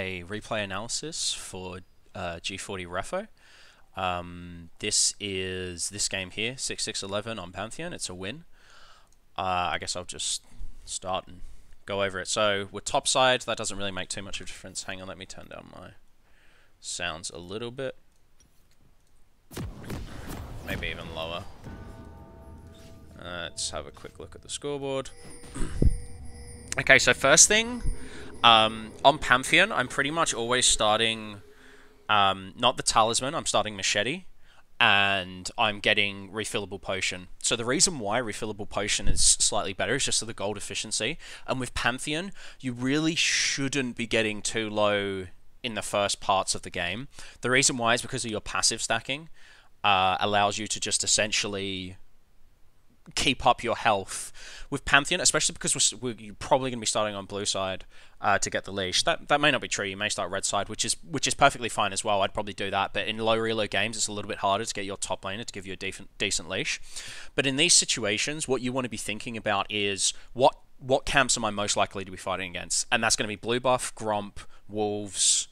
a replay analysis for G40 Refo. This game here, 6-6-11 on Pantheon. It's a win. I guess I'll just start and go over it. So we're topside. That doesn't really make too much of a difference. Hang on, let me turn down my sounds a little bit. Maybe even lower. Let's have a quick look at the scoreboard. Okay, so first thing, on Pantheon, I'm pretty much always starting, not the Talisman, I'm starting Machete, and I'm getting Refillable Potion. So the reason why Refillable Potion is slightly better is just for the gold efficiency, and with Pantheon, you really shouldn't be getting too low in the first parts of the game. The reason why is because of your passive stacking, allows you to just essentially keep up your health with Pantheon, especially because you're probably going to be starting on blue side to get the leash. That may not be true. You may start red side, which is perfectly fine as well. I'd probably do that, but in low reload games, it's a little bit harder to get your top laner to give you a decent leash. But in these situations, what you want to be thinking about is what camps am I most likely to be fighting against, and that's going to be blue buff, Gromp, Wolves,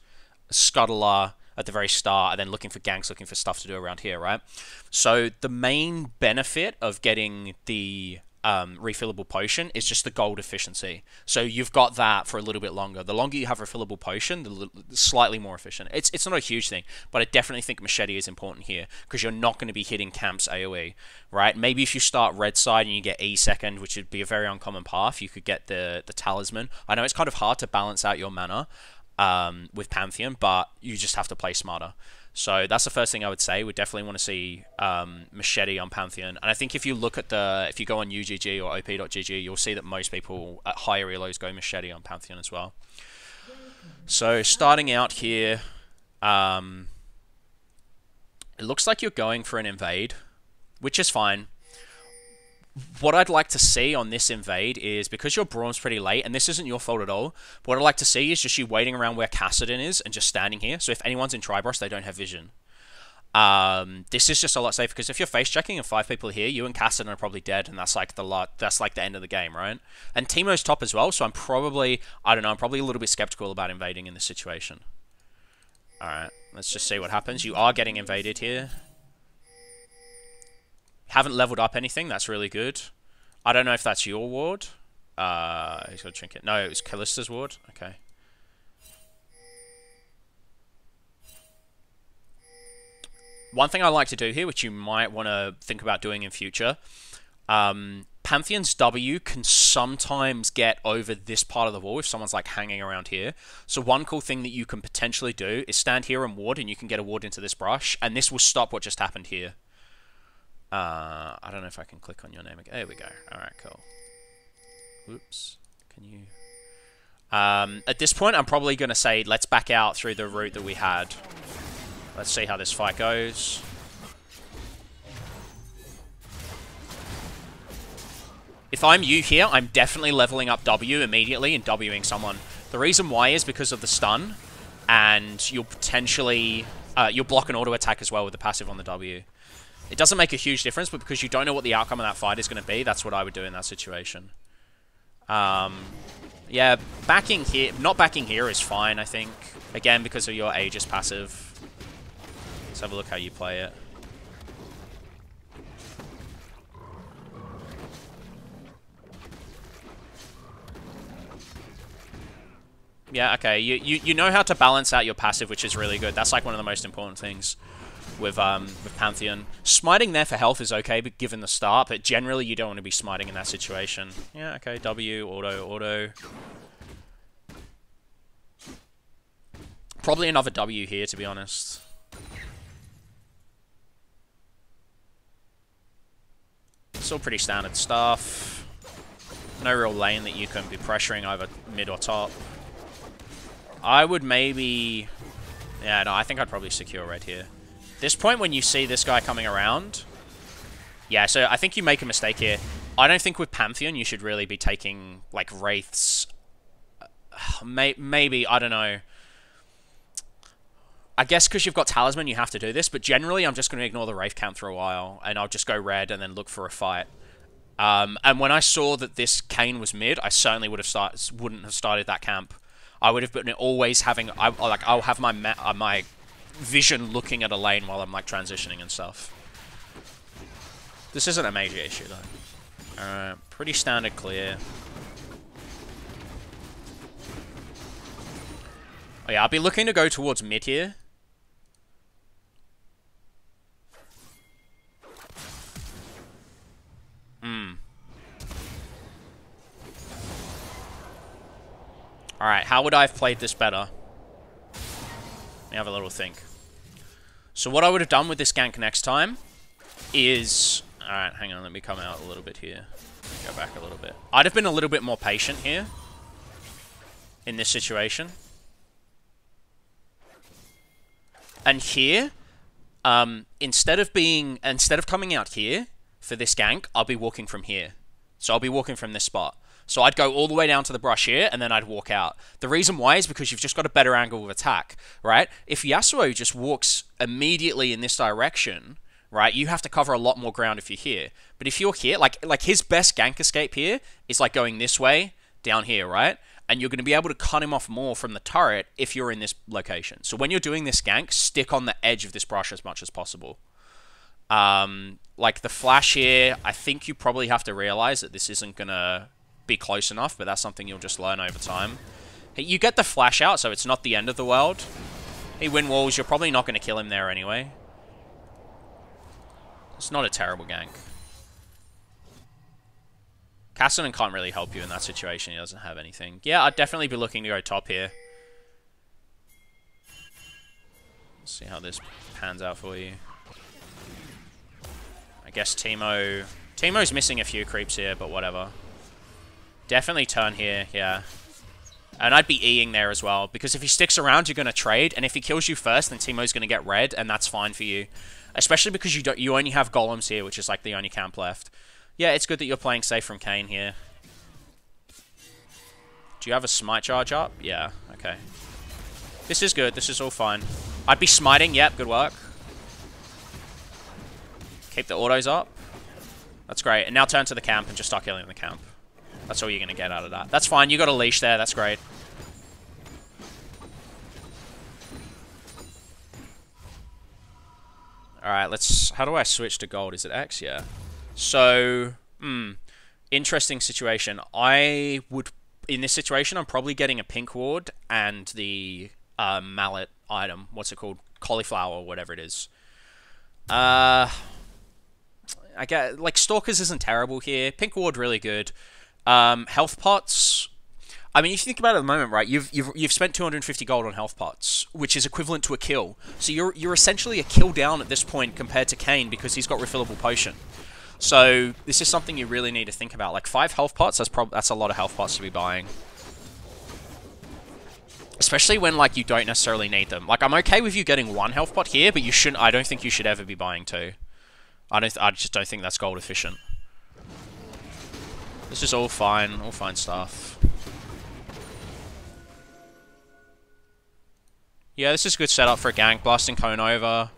Scuttler at the very start, and then looking for ganks, looking for stuff to do around here, right? So the main benefit of getting the refillable potion is just the gold efficiency. So you've got that for a little bit longer. The longer you have refillable potion, the slightly more efficient. It's not a huge thing, but I definitely think Machete is important here because you're not going to be hitting camps AoE, right? Maybe if you start red side and you get E second, which would be a very uncommon path, you could get the Talisman. I know it's kind of hard to balance out your mana with Pantheon, but you just have to play smarter. So that's the first thing I would say. We definitely want to see Machete on Pantheon. And I think if you look at if you go on UGG or op.gg, you'll see that most people at higher reloads go Machete on Pantheon as well. So starting out here, it looks like you're going for an invade, which is fine. What I'd like to see on this invade is, because your Braum's pretty late, and this isn't your fault at all, but what I'd like to see is just you waiting around where Kassadin is and just standing here. So if anyone's in Tribrush, they don't have vision. This is just a lot safer, because if you're face checking and 5 people are here, you and Kassadin are probably dead, and that's like the end of the game, right? And Teemo's top as well, so I'm probably a little bit skeptical about invading in this situation. Alright, let's just see what happens. You are getting invaded here. Haven't leveled up anything. That's really good. I don't know if that's your ward. He's got a trinket. No, it was Callista's ward. Okay. One thing I like to do here, which you might want to think about doing in future, Pantheon's W can sometimes get over this part of the wall if someone's like hanging around here. So one cool thing that you can potentially do is stand here and ward, and you can get a ward into this brush, and this will stop what just happened here. I don't know if I can click on your name again. There we go. Alright, cool. Whoops. Can you... at this point, I'm probably going to say, let's back out through the route that we had. Let's see how this fight goes. If I'm you here, I'm definitely leveling up W immediately and Wing someone. The reason why is because of the stun, and you'll potentially... you'll block an auto attack as well with the passive on the W. It doesn't make a huge difference, but because you don't know what the outcome of that fight is going to be, that's what I would do in that situation. Yeah, backing here, not backing here is fine, I think. Again, because of your Aegis passive. Let's have a look how you play it. Yeah, okay, you know how to balance out your passive, which is really good. That's like one of the most important things with Pantheon. Smiting there for health is okay, but given the start, but generally you don't want to be smiting in that situation. Yeah, okay, W, auto. Probably another W here, to be honest. Still pretty standard stuff. No real lane that you can be pressuring either mid or top. I would maybe... Yeah, no, I think I'd probably secure red here. This point, when you see this guy coming around... Yeah, so I think you make a mistake here. I don't think with Pantheon you should really be taking, like, Wraiths. Maybe, I don't know. I guess because you've got Talisman, you have to do this, but generally I'm just going to ignore the Wraith camp for a while, and I'll just go red and then look for a fight. And when I saw that this Kayn was mid, I certainly wouldn't have started that camp. I would have been always having... I'll have my vision looking at a lane while I'm, like, transitioning and stuff. This isn't a major issue, though. Pretty standard clear. Oh, yeah, I'll be looking to go towards mid here. Alright, how would I have played this better? Let me have a little think. So what I would have done with this gank next time is... Alright, hang on, let me come out a little bit here. Go back a little bit. I'd have been a little bit more patient here. In this situation. And here, instead of coming out here for this gank, I'll be walking from here. So I'll be walking from this spot. So I'd go all the way down to the brush here, and then I'd walk out. The reason why is because you've just got a better angle of attack, right? If Yasuo just walks immediately in this direction, right, you have to cover a lot more ground if you're here. But if you're here, like his best gank escape here is like going this way, down here, right? And you're going to be able to cut him off more from the turret if you're in this location. So when you're doing this gank, stick on the edge of this brush as much as possible. Like the flash here, I think you probably have to realize that this isn't going to be close enough, but that's something you'll just learn over time. You get the flash out, so it's not the end of the world. He win walls, you're probably not going to kill him there anyway. It's not a terrible gank. Kassadin can't really help you in that situation. He doesn't have anything. Yeah, I'd definitely be looking to go top here. Let's see how this pans out for you. I guess Teemo's missing a few creeps here, but whatever. Definitely turn here, yeah. And I'd be E-ing there as well, because if he sticks around, you're going to trade, and if he kills you first, then Teemo's going to get red, and that's fine for you. Especially because you only have golems here, which is like the only camp left. Yeah, it's good that you're playing safe from Kayn here. Do you have a smite charge up? Yeah, okay. This is good, this is all fine. I'd be smiting, yep, good work. Keep the autos up. That's great, and now turn to the camp and just start killing the camp. That's all you're going to get out of that. That's fine, you got a leash there, that's great. Alright, let's... How do I switch to gold? Is it X? Yeah. So, interesting situation. I would... In this situation, I'm probably getting a pink ward and the mallet item. What's it called? Cauliflower or whatever it is. I get... Like, Stalkers isn't terrible here. Pink ward, really good. Health pots... I mean, if you think about it at the moment, right, you've spent 250 gold on health pots, which is equivalent to a kill. So you're essentially a kill down at this point compared to Kayn because he's got refillable potion. So this is something you really need to think about. Like 5 health pots, that's a lot of health pots to be buying. Especially when like you don't necessarily need them. Like I'm okay with you getting 1 health pot here, but you shouldn't. I don't think you should ever be buying 2. I just don't think that's gold efficient. This is all fine stuff. Yeah, this is a good setup for a gank. Blasting Cone over.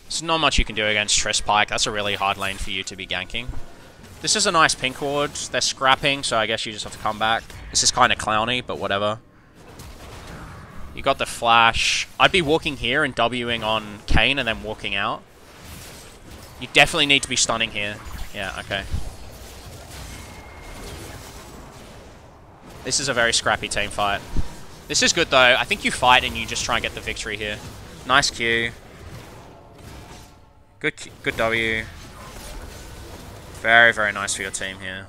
There's not much you can do against Triss Pike. That's a really hard lane for you to be ganking. This is a nice pink ward. They're scrapping, so I guess you just have to come back. This is kind of clowny, but whatever. You got the flash. I'd be walking here and Wing on Kayn and then walking out. You definitely need to be stunning here. Yeah, okay. This is a very scrappy team fight. This is good though. I think you fight and you just try and get the victory here. Nice Q. Good W. Very, very nice for your team here.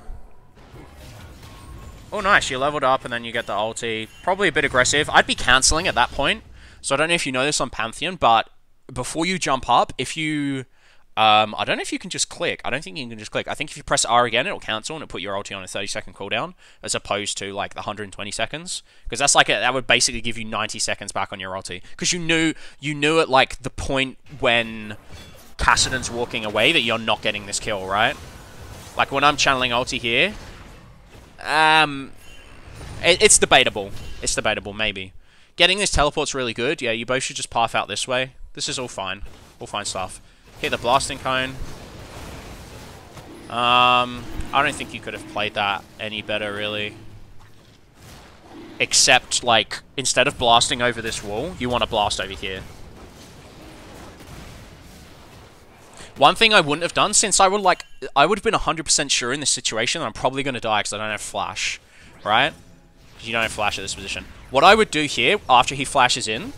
Oh, nice. You leveled up and then you get the ulti. Probably a bit aggressive. I'd be cancelling at that point. So I don't know if you know this on Pantheon, but before you jump up, if you... I don't know if you can just click. I don't think you can just click. I think if you press R again, it'll cancel and it'll put your ulti on a 30-second cooldown, as opposed to like the 120 seconds. Because that's like that would basically give you 90 seconds back on your ulti. Because you knew at like the point when Kassadin's walking away that you're not getting this kill, right? Like when I'm channeling ulti here, it's debatable. It's debatable, maybe. Getting this teleport's really good. Yeah, you both should just path out this way. This is all fine. All fine stuff. Hit the blasting cone. I don't think you could have played that any better, really. Except, like, instead of blasting over this wall, you want to blast over here. One thing I wouldn't have done, since I would have been 100% sure in this situation that I'm probably going to die because I don't have flash, right? Because you don't have flash at this position. What I would do here, after he flashes in,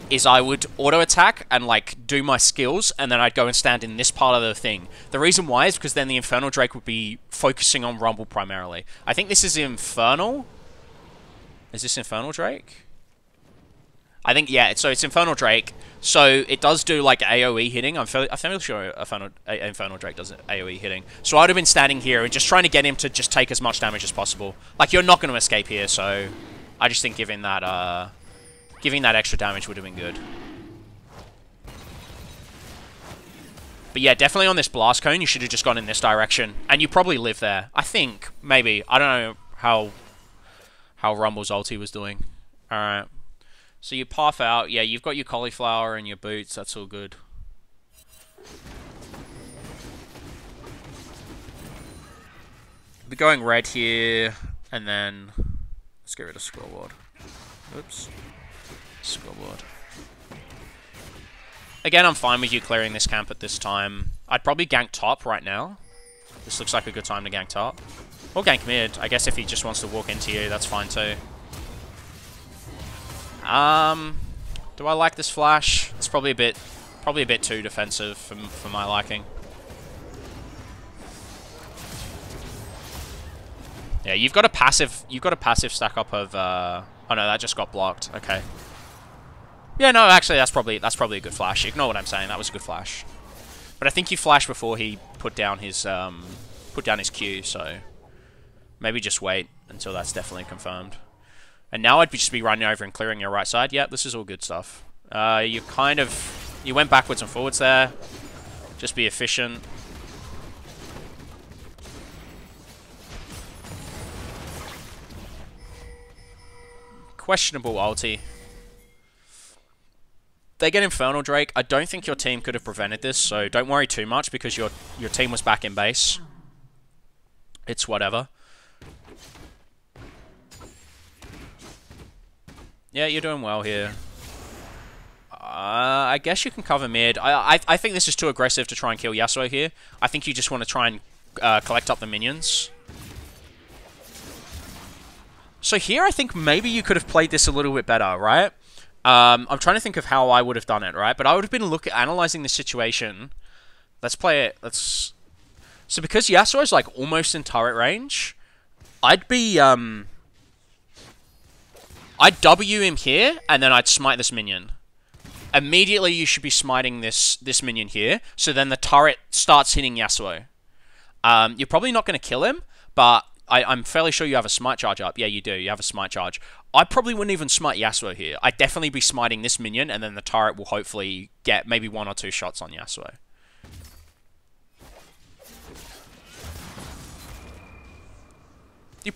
is I would auto-attack and, like, do my skills, and then I'd go and stand in this part of the thing. The reason why is because then the Infernal Drake would be focusing on Rumble primarily. I think this is Infernal. Is this Infernal Drake? I think, yeah, so it's Infernal Drake. So it does do, like, AoE hitting. I'm fairly sure Infernal Drake does AoE hitting. So I'd have been standing here and just trying to get him to just take as much damage as possible. Like, you're not going to escape here, so I just think giving that extra damage would have been good. But yeah, definitely on this blast cone, you should have just gone in this direction. And you probably live there. I think, maybe. I don't know how Rumble's ulti was doing. Alright. So you puff out. Yeah, you've got your cauliflower and your boots. That's all good. We're going red here. And then let's get rid of scoreboard. Oops. Scoreboard. Again, I'm fine with you clearing this camp at this time. I'd probably gank top right now. This looks like a good time to gank top. Or gank mid. I guess if he just wants to walk into you, that's fine too. Do I like this flash? It's probably a bit too defensive for my liking. Yeah, you've got a passive stack up of oh no, that just got blocked. Okay. Yeah, no, actually that's probably a good flash. Ignore what I'm saying. That was a good flash. But I think you flashed before he put down his Q, so maybe just wait until that's definitely confirmed. And now I'd just be running over and clearing your right side. Yep, this is all good stuff. You went backwards and forwards there. Just be efficient. Questionable ulti. They get Infernal Drake. I don't think your team could have prevented this, so don't worry too much because your team was back in base. It's whatever. Yeah, you're doing well here. I guess you can cover mid. I think this is too aggressive to try and kill Yasuo here. I think you just want to try and collect up the minions. So here I think maybe you could have played this a little bit better, right? I'm trying to think of how I would have done it, right? But I would have been analyzing this situation. Let's play it. So because Yasuo is like almost in turret range, I'd W him here, and then I'd smite this minion. Immediately, you should be smiting this minion here, so then the turret starts hitting Yasuo. You're probably not going to kill him, but I'm fairly sure you have a smite charge up. Yeah, you do. You have a smite charge. I probably wouldn't even smite Yasuo here. I'd definitely be smiting this minion, and then the turret will hopefully get maybe 1 or 2 shots on Yasuo.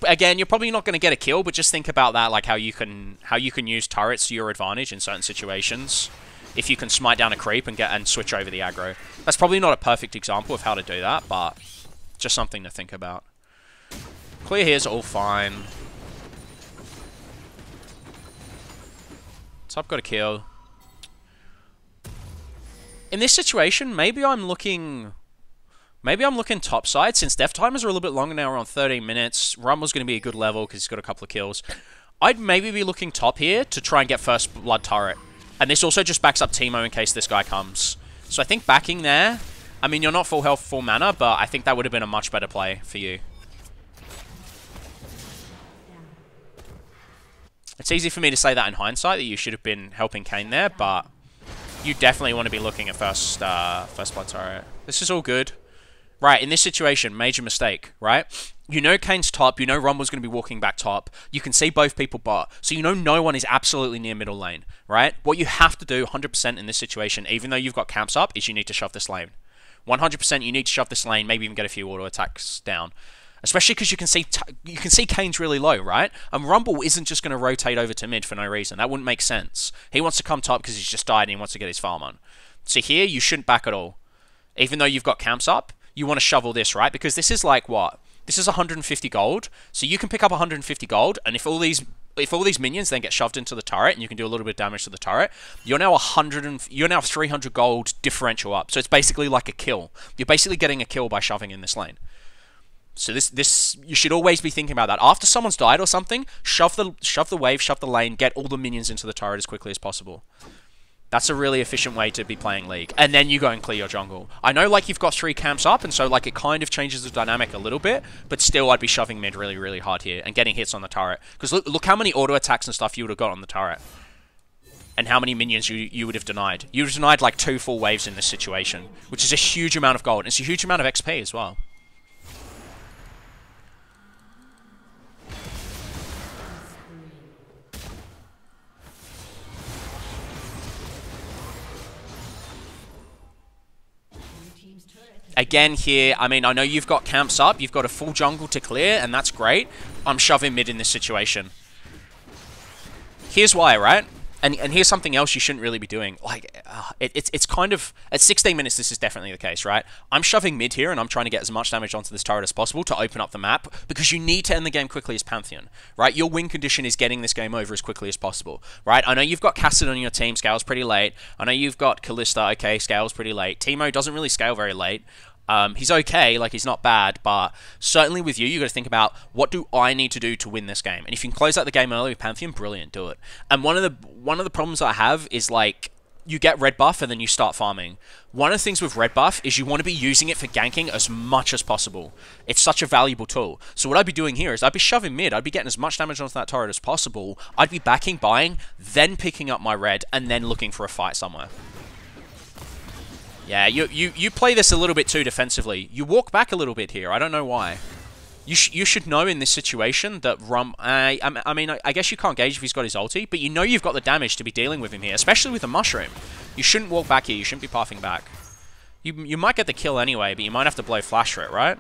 Again, you're probably not going to get a kill, but just think about that, like how you can use turrets to your advantage in certain situations. If you can smite down a creep and switch over the aggro. That's probably not a perfect example of how to do that, but just something to think about. Clear here's all fine. Top got a kill. In this situation, maybe I'm looking top side, since death timers are a little bit longer now, we're on 13 minutes. Rumble's going to be a good level because he's got a couple of kills. I'd maybe be looking top here to try and get first blood turret. And this also just backs up Teemo in case this guy comes. So I think backing there, I mean, you're not full health, full mana, but I think that would have been a much better play for you. It's easy for me to say that in hindsight, that you should have been helping Kayn there, but you definitely want to be looking at first blood turret. This is all good. Right, in this situation, major mistake, right? You know Kayn's top, you know Rumble's going to be walking back top, you can see both people bot, so you know no one is absolutely near middle lane, right? What you have to do 100% in this situation, even though you've got camps up, is you need to shove this lane. 100% you need to shove this lane, maybe even get a few auto attacks down. Especially because you can see Kayn's really low, right? And Rumble isn't just going to rotate over to mid for no reason. That wouldn't make sense. He wants to come top because he's just died and he wants to get his farm on. So here, you shouldn't back at all. Even though you've got camps up, you want to shovel this, right? Because this is like what? This is 150 gold. So you can pick up 150 gold, and if all these minions then get shoved into the turret and you can do a little bit of damage to the turret, you're now 300 gold differential up. So it's basically like a kill. You're basically getting a kill by shoving in this lane. So this you should always be thinking about that. After someone's died or something, shove the wave, shove the lane, get all the minions into the turret as quickly as possible. That's a really efficient way to be playing League. And then you go and clear your jungle. I know, like, you've got 3 camps up, and so, like, it kind of changes the dynamic a little bit, but still I'd be shoving mid really, really hard here and getting hits on the turret. Because look how many auto attacks and stuff you would have got on the turret. And how many minions you would have denied. You would have denied, like, 2 full waves in this situation, which is a huge amount of gold. And it's a huge amount of XP as well. Again here, I mean, I know you've got camps up, you've got a full jungle to clear, and that's great. I'm shoving mid in this situation. Here's why, right? And here's something else you shouldn't really be doing. Like, it's kind of... At 16 minutes, this is definitely the case, right? I'm shoving mid here, and I'm trying to get as much damage onto this turret as possible to open up the map, because you need to end the game quickly as Pantheon, right? Your win condition is getting this game over as quickly as possible, right? I know you've got Cassid on your team, scales pretty late. I know you've got Kalista, okay, scales pretty late. Teemo doesn't really scale very late. He's okay, like, he's not bad, but certainly with you got to think about, what do I need to do to win this game? And if you can close out the game early with Pantheon, brilliant, do it. And one of the problems I have is, like, you get red buff and then you start farming. One of the things with red buff is you want to be using it for ganking as much as possible. It's such a valuable tool. So what I'd be doing here is I'd be shoving mid, I'd be getting as much damage onto that turret as possible, I'd be backing, buying, then picking up my red, and then looking for a fight somewhere. Yeah, you play this a little bit too defensively. You walk back a little bit here. I don't know why. You should know in this situation that I mean, I guess you can't gauge if he's got his ulti, but you know you've got the damage to be dealing with him here, especially with the mushroom. You shouldn't walk back here. You shouldn't be pathing back. You might get the kill anyway, but you might have to blow flash for it, right?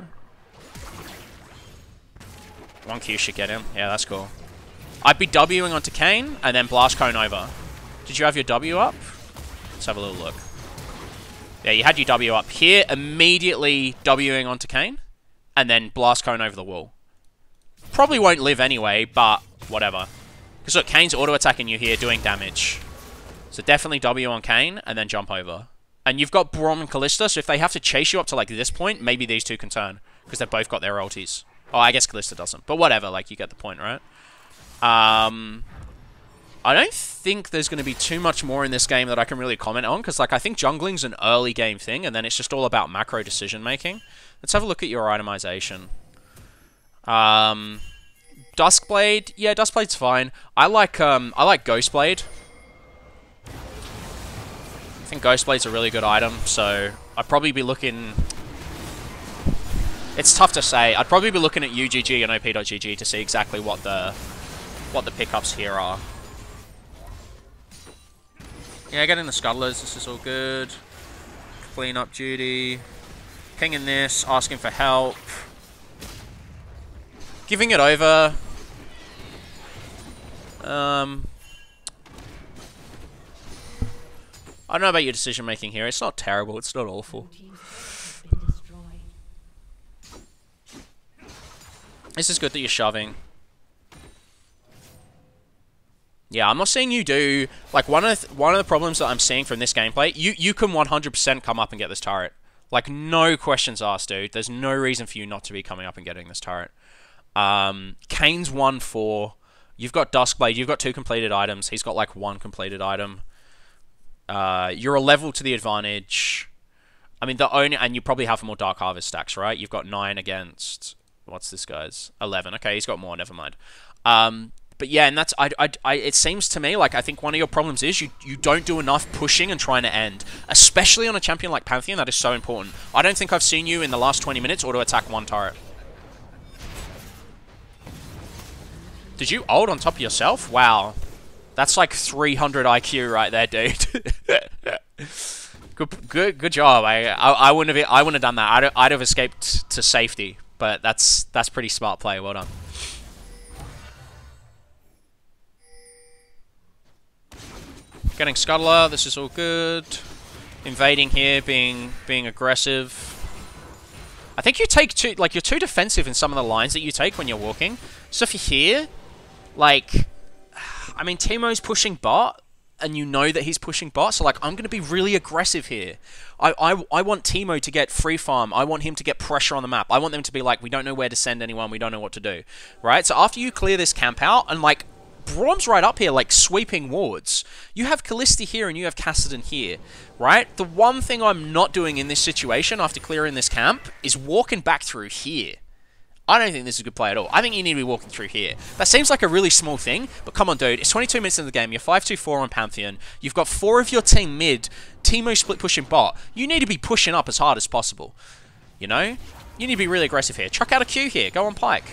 1Q should get him. Yeah, that's cool. I'd be Wing onto Kayn, and then blast cone over. Did you have your W up? Let's have a little look. Yeah, you had your W up here, immediately Wing onto Kayn, and then blast cone over the wall. Probably won't live anyway, but whatever. Because look, Kayn's auto-attacking you here, doing damage. So definitely W on Kayn, and then jump over. And you've got Braum and Kalista, so if they have to chase you up to, like, this point, maybe these two can turn. Because they've both got their ultis. Oh, I guess Kalista doesn't. But whatever, like, you get the point, right? I don't think there's going to be too much more in this game that I can really comment on, because, like, I think jungling's an early game thing, and then it's just all about macro decision making. Let's have a look at your itemization. Duskblade, yeah, Duskblade's fine. I like Ghostblade. I think Ghostblade's a really good item, so I'd probably be looking... It's tough to say. I'd probably be looking at UGG and OP.GG to see exactly what the pickups here are. Yeah, getting the scuttlers, this is all good. Clean up duty. Pinging this, asking for help. Giving it over. I don't know about your decision making here. It's not terrible, it's not awful. This is good that you're shoving. Yeah, I'm not saying you do. Like, one of the problems that I'm seeing from this gameplay, you can 100% come up and get this turret. Like, no questions asked, dude. There's no reason for you not to be coming up and getting this turret. Kayn's 1-4. You've got Duskblade. You've got 2 completed items. He's got, like, 1 completed item. You're a level to the advantage. I mean, and you probably have more Dark Harvest stacks, right? You've got 9 against... What's this guy's? 11. Okay, he's got more. Never mind. But yeah, and that's... it seems to me like I think one of your problems is you don't do enough pushing and trying to end. Especially on a champion like Pantheon, that is so important. I don't think I've seen you in the last 20 minutes auto-attack 1 turret. Did you ult on top of yourself? Wow. That's like 300 IQ right there, dude. Good job. I wouldn't have done that. I'd have escaped to safety. But that's pretty smart play. Well done. Getting Scuttler. This is all good. Invading here, being aggressive. I think you take too, like, you're too defensive in some of the lines that you take when you're walking. So if you're here, like, I mean, Teemo's pushing bot, and you know that he's pushing bot, so, like, I'm going to be really aggressive here. I want Teemo to get free farm. I want him to get pressure on the map. I want them to be like, we don't know where to send anyone, we don't know what to do. Right? So after you clear this camp out, and, like, Braum's right up here, like, sweeping wards. You have Kalista here and you have Kassadin here, right? The one thing I'm not doing in this situation after clearing this camp is walking back through here. I don't think this is a good play at all. I think you need to be walking through here. That seems like a really small thing, but come on, dude. It's 22 minutes into the game. You're 5-2-4 on Pantheon. You've got 4 of your team mid. Teemo split pushing bot. You need to be pushing up as hard as possible. You know? You need to be really aggressive here. Chuck out a Q here. Go on Pike.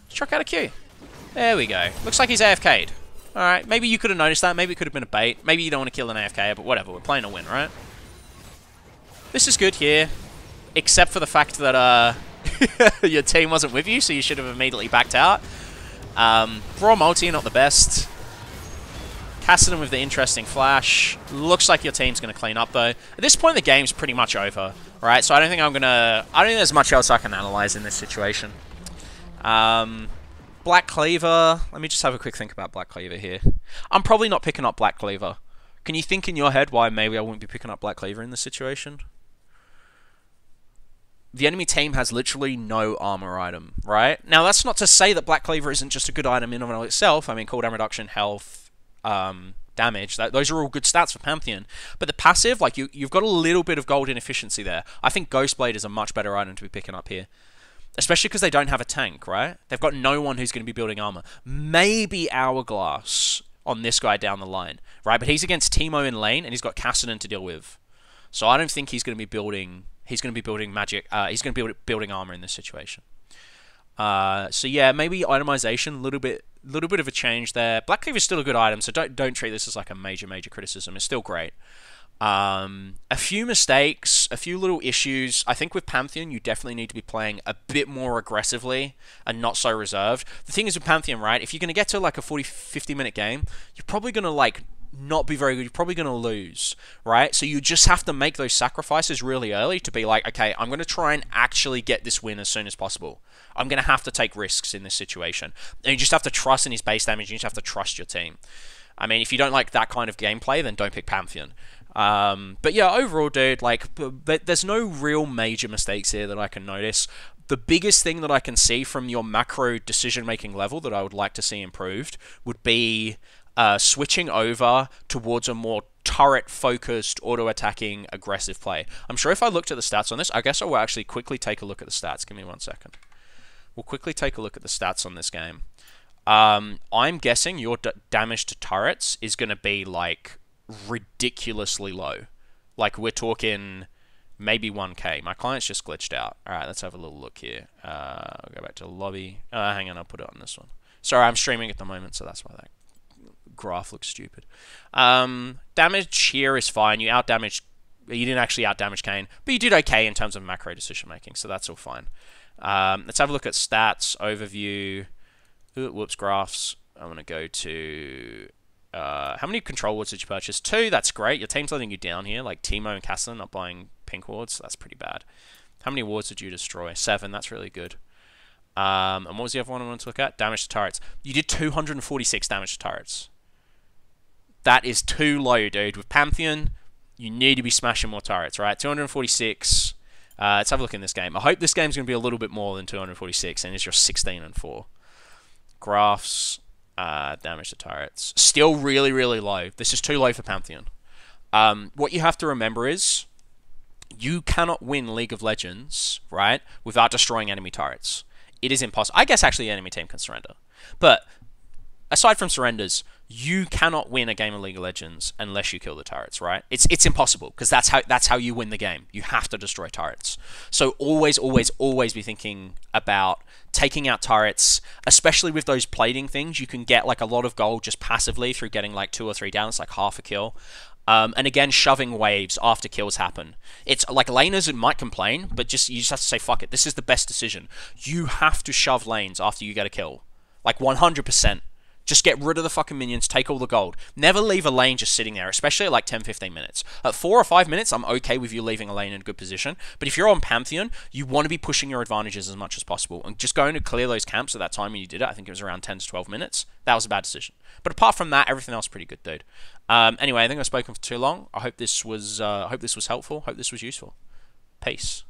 Chuck out a Q. There we go. Looks like he's AFK'd. Alright, maybe you could have noticed that. Maybe it could have been a bait. Maybe you don't want to kill an AFK, but whatever. We're playing a win, right? This is good here. Except for the fact that your team wasn't with you, so you should have immediately backed out. Braum ulti, not the best. Kassadin with the interesting flash. Looks like your team's going to clean up, though. At this point, the game's pretty much over, right? So I don't think there's much else I can analyze in this situation. Black Cleaver. Let me just have a quick think about Black Cleaver here. I'm probably not picking up Black Cleaver. Can you think in your head why maybe I wouldn't be picking up Black Cleaver in this situation? The enemy team has literally no armor item, right? Now, that's not to say that Black Cleaver isn't just a good item in and of itself. I mean, cooldown reduction, health, damage. Those are all good stats for Pantheon. But the passive, like, you've got a little bit of gold inefficiency there. I think Ghostblade is a much better item to be picking up here. Especially because they don't have a tank, right? They've got no one who's going to be building armor. Maybe Hourglass on this guy down the line, right? But he's against Teemo in lane, and he's got Kassadin to deal with. So I don't think he's going to be building... He's going to be building magic... he's going to be building armor in this situation. So yeah, maybe itemization, a little bit of a change there. Black Cleaver is still a good item, so don't treat this as like a major criticism. It's still great. A few mistakes, a few little issues. I think with Pantheon, you definitely need to be playing a bit more aggressively and not so reserved. The thing is with Pantheon, right, if you're going to get to like a 40-50 minute game, you're probably going to like not be very good. You're probably going to lose, right? So you just have to make those sacrifices really early to be like, okay, I'm going to try and actually get this win as soon as possible. I'm going to have to take risks in this situation. And you just have to trust in his base damage. You just have to trust your team. I mean, if you don't like that kind of gameplay, then don't pick Pantheon. But yeah, overall, dude, like, there's no real major mistakes here that I can notice. The biggest thing that I can see from your macro decision-making level that I would like to see improved would be switching over towards a more turret-focused, auto-attacking, aggressive play. I'm sure if I looked at the stats on this, I guess I will actually quickly take a look at the stats. Give me 1 second. We'll quickly take a look at the stats on this game. I'm guessing your damage to turrets is going to be, like, ridiculously low. Like, we're talking maybe 1k. My client's just glitched out. Alright, let's have a little look here. I'll go back to the lobby. Hang on, I'll put it on this one. Sorry, I'm streaming at the moment, so that's why that graph looks stupid. Damage here is fine. You didn't actually out-damage Kane, but you did okay in terms of macro decision-making, so that's all fine. Let's have a look at stats, overview. Ooh, whoops, graphs. I'm going to go to... how many control wards did you purchase? 2, that's great. Your team's letting you down here, like Teemo and Kassadin not buying pink wards. That's pretty bad. How many wards did you destroy? 7, that's really good. And what was the other one I wanted to look at? Damage to turrets. You did 246 damage to turrets. That is too low, dude. With Pantheon, you need to be smashing more turrets, right? 246. Let's have a look in this game. I hope this game's going to be a little bit more than 246, and it's just 16-4. Graphs, damage to turrets. Still really, really low. This is too low for Pantheon. What you have to remember is, you cannot win League of Legends, right, without destroying enemy turrets. It is impossible. I guess actually the enemy team can surrender. But aside from surrenders, you cannot win a game of League of Legends unless you kill the turrets, right? It's impossible, because that's how you win the game. You have to destroy turrets. So always, always, always be thinking about taking out turrets, especially with those plating things. You can get like a lot of gold just passively through getting like 2 or 3 down. It's like half a kill. And again, shoving waves after kills happen. It's like laners might complain, but you just have to say, fuck it. This is the best decision. You have to shove lanes after you get a kill. Like 100%. Just get rid of the fucking minions, take all the gold. Never leave a lane just sitting there, especially at like 10-15 minutes. At 4 or 5 minutes, I'm okay with you leaving a lane in a good position. But if you're on Pantheon, you want to be pushing your advantages as much as possible. And just going to clear those camps at that time when you did it, I think it was around 10 to 12 minutes, that was a bad decision. But apart from that, everything else pretty good, dude. Anyway, I think I've spoken for too long. I hope this was helpful. Hope this was useful. Peace.